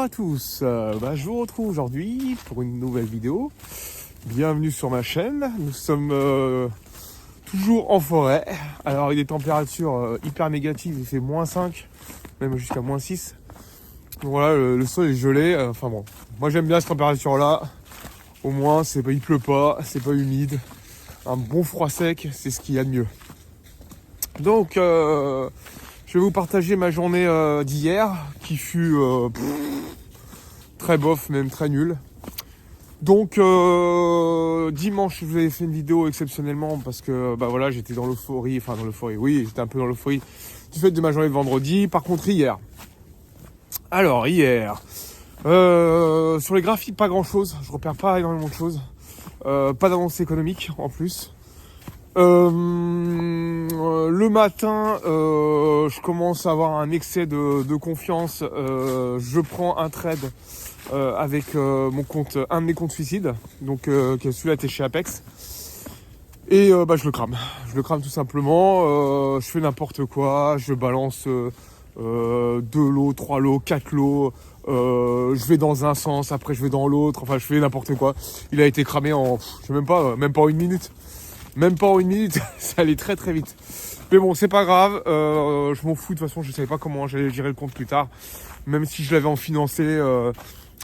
à tous, je vous retrouve aujourd'hui pour une nouvelle vidéo. Bienvenue sur ma chaîne. Nous sommes toujours en forêt. Alors il y a des températures hyper négatives, il fait -5, même jusqu'à -6. Donc voilà, le sol est gelé. Enfin bon, moi j'aime bien cette température là. Au moins il pleut pas, c'est pas humide. Un bon froid sec, c'est ce qu'il y a de mieux. Donc je vais vous partager ma journée d'hier qui fut très bof, même très nulle. Donc dimanche, je vous avais fait une vidéo exceptionnellement parce que j'étais dans l'euphorie, oui, j'étais un peu dans l'euphorie du fait de ma journée de vendredi. Par contre hier, sur les graphiques, pas grand chose, je repère pas énormément de choses, pas d'avance économique en plus. Le matin, je commence à avoir un excès de confiance. Je prends un trade avec mon compte, un de mes comptes suicides, donc celui-là était chez Apex. Et je le crame. Je le crame tout simplement. Je fais n'importe quoi. Je balance 2 lots, 3 lots, 4 lots. Je vais dans un sens, après je vais dans l'autre. Enfin, je fais n'importe quoi. Il a été cramé en, je sais même pas en une minute. Même pas en une minute, ça allait très très vite. Mais bon, c'est pas grave, je m'en fous, de toute façon je savais pas comment j'allais gérer le compte plus tard. Même si je l'avais en financé,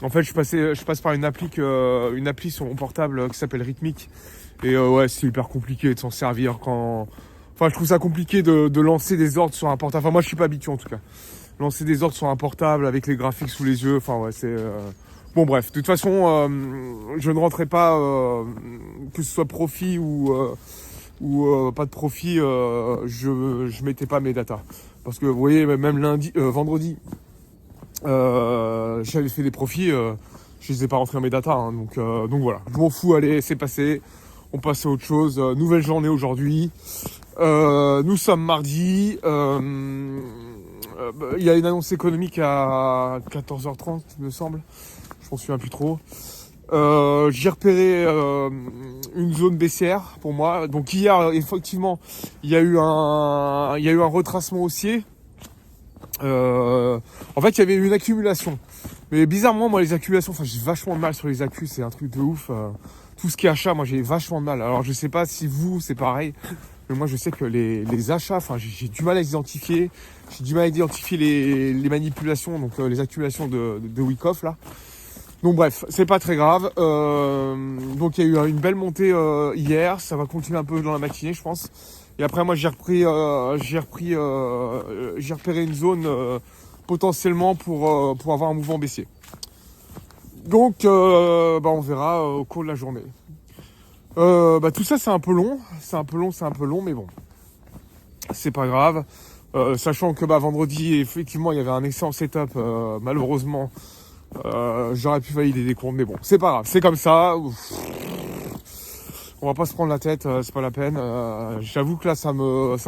en fait je passe par une appli sur mon portable qui s'appelle Rhythmic. Et c'est hyper compliqué de s'en servir quand... Enfin je trouve ça compliqué de lancer des ordres sur un portable. Enfin moi je suis pas habitué en tout cas. Lancer des ordres sur un portable avec les graphiques sous les yeux, c'est... Bon bref, de toute façon, je ne rentrerai pas, que ce soit profit ou pas de profit, je mettais pas mes datas. Parce que vous voyez, même vendredi, j'avais fait des profits, je les ai pas rentrés dans mes datas. Hein, donc voilà, je m'en fous, allez, c'est passé. On passe à autre chose. Nouvelle journée aujourd'hui. Nous sommes mardi. Il y a une annonce économique à 14h30, il me semble. Je m'en souviens plus trop. J'ai repéré une zone baissière pour moi. Donc hier, effectivement, il y a eu un retracement haussier. En fait, il y avait une accumulation. Mais bizarrement, moi, les accumulations, j'ai vachement de mal sur les accus. C'est un truc de ouf. Tout ce qui est achat, moi, j'ai vachement de mal. Alors, je sais pas si vous, c'est pareil. Mais moi, je sais que les achats, j'ai du mal à les identifier. J'ai du mal à identifier les manipulations, donc les accumulations de Wyckoff, là. Donc bref, c'est pas très grave. Donc il y a eu une belle montée hier, ça va continuer un peu dans la matinée, je pense. Et après moi j'ai repéré une zone potentiellement pour avoir un mouvement baissier. Donc on verra au cours de la journée. Tout ça c'est un peu long, mais bon, c'est pas grave. Sachant que vendredi effectivement il y avait un excellent setup, malheureusement. J'aurais pu valider des comptes, mais bon, c'est pas grave, c'est comme ça. On va pas se prendre la tête, c'est pas la peine. J'avoue que là, ça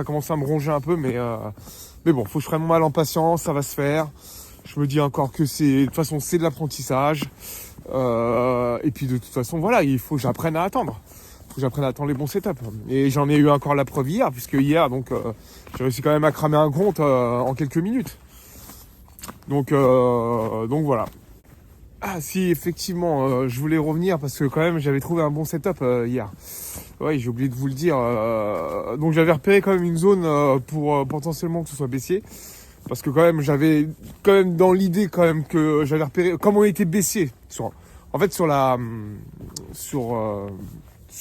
commence à me ronger un peu, mais bon, faut que je prenne mon mal en patience, ça va se faire. Je me dis encore que de toute façon, c'est de l'apprentissage. Et puis de toute façon, voilà, il faut que j'apprenne à attendre. Faut que j'apprenne à attendre les bons setups. Et j'en ai eu encore la preuve hier, puisque hier, donc, j'ai réussi quand même à cramer un compte en quelques minutes. Donc voilà. Ah si, effectivement, je voulais revenir parce que quand même j'avais trouvé un bon setup hier. Ouais, j'ai oublié de vous le dire. Donc j'avais repéré quand même une zone pour potentiellement que ce soit baissier. Parce que quand même j'avais quand même dans l'idée quand même que j'avais repéré comme on était baissier sur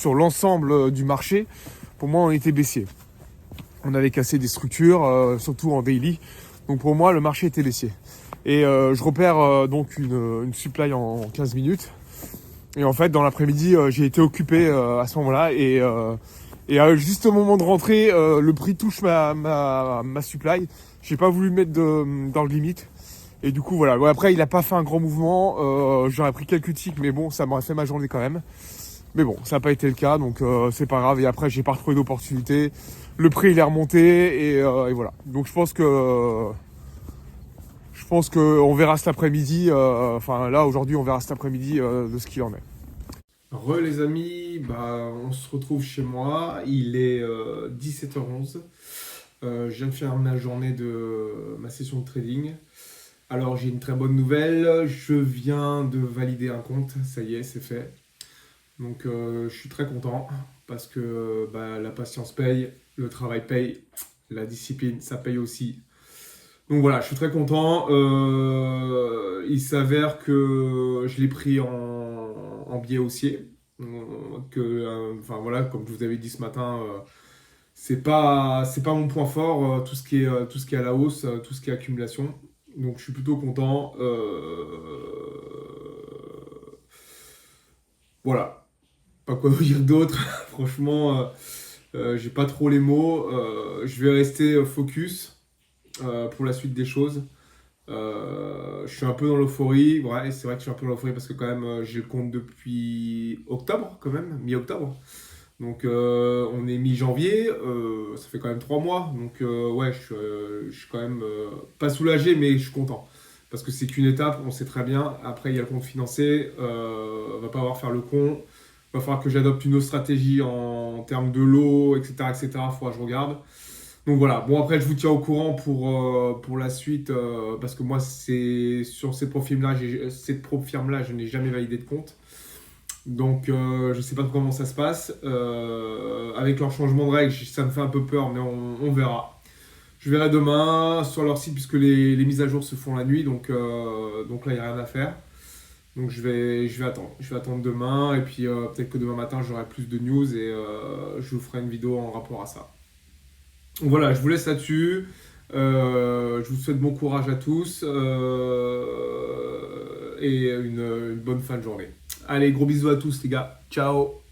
l'ensemble du marché. Pour moi on était baissier. On avait cassé des structures, surtout en daily. Donc pour moi le marché était baissier. Et je repère donc une supply en 15 minutes. Et en fait, dans l'après-midi, j'ai été occupé à ce moment-là. Et juste au moment de rentrer, le prix touche ma supply. J'ai pas voulu le mettre dans le limite. Et du coup, voilà. Bon, après, il a pas fait un grand mouvement. J'aurais pris quelques ticks, mais bon, ça m'aurait fait ma journée quand même. Mais bon, ça n'a pas été le cas, donc c'est pas grave. Et après, j'ai pas retrouvé d'opportunité. Le prix, il est remonté. Et voilà. Donc je pense qu'on verra cet après-midi, aujourd'hui on verra cet après-midi de ce qu'il en est. Les amis, on se retrouve chez moi, il est 17h11. Je viens de faire ma journée de ma session de trading. Alors j'ai une très bonne nouvelle, je viens de valider un compte, ça y est, c'est fait. Donc je suis très content parce que bah, la patience paye, le travail paye, la discipline ça paye aussi. Donc voilà, je suis très content. Il s'avère que je l'ai pris en biais haussier. Enfin voilà, comme je vous avais dit ce matin, c'est pas mon point fort, tout ce qui est à la hausse, tout ce qui est accumulation. Donc je suis plutôt content. Voilà, pas quoi vous dire d'autre. Franchement, j'ai pas trop les mots. Je vais rester focus pour la suite des choses. Je suis un peu dans l'euphorie. Ouais, c'est vrai que je suis un peu dans l'euphorie parce que quand même, j'ai le compte depuis octobre, quand même, mi-octobre. Donc on est mi-janvier, ça fait quand même 3 mois. Donc ouais, je suis quand même pas soulagé, mais je suis content. Parce que c'est qu'une étape, on sait très bien. Après, il y a le compte financé. Va pas avoir à faire le con. Va falloir que j'adopte une autre stratégie en termes de lot, etc. etc. Faudra que je regarde. Donc voilà. Bon, après, je vous tiens au courant pour la suite. Parce que moi, c'est sur cette propre firme-là, je n'ai jamais validé de compte. Donc, je sais pas trop comment ça se passe. Avec leur changement de règles, ça me fait un peu peur, mais on verra. Je verrai demain sur leur site, puisque les mises à jour se font la nuit, donc là, il n'y a rien à faire. Donc, je vais attendre. Je vais attendre demain, et puis peut-être que demain matin, j'aurai plus de news, et je vous ferai une vidéo en rapport à ça. Donc voilà, je vous laisse là-dessus. Je vous souhaite bon courage à tous, et une bonne fin de journée. Allez, gros bisous à tous, les gars. Ciao!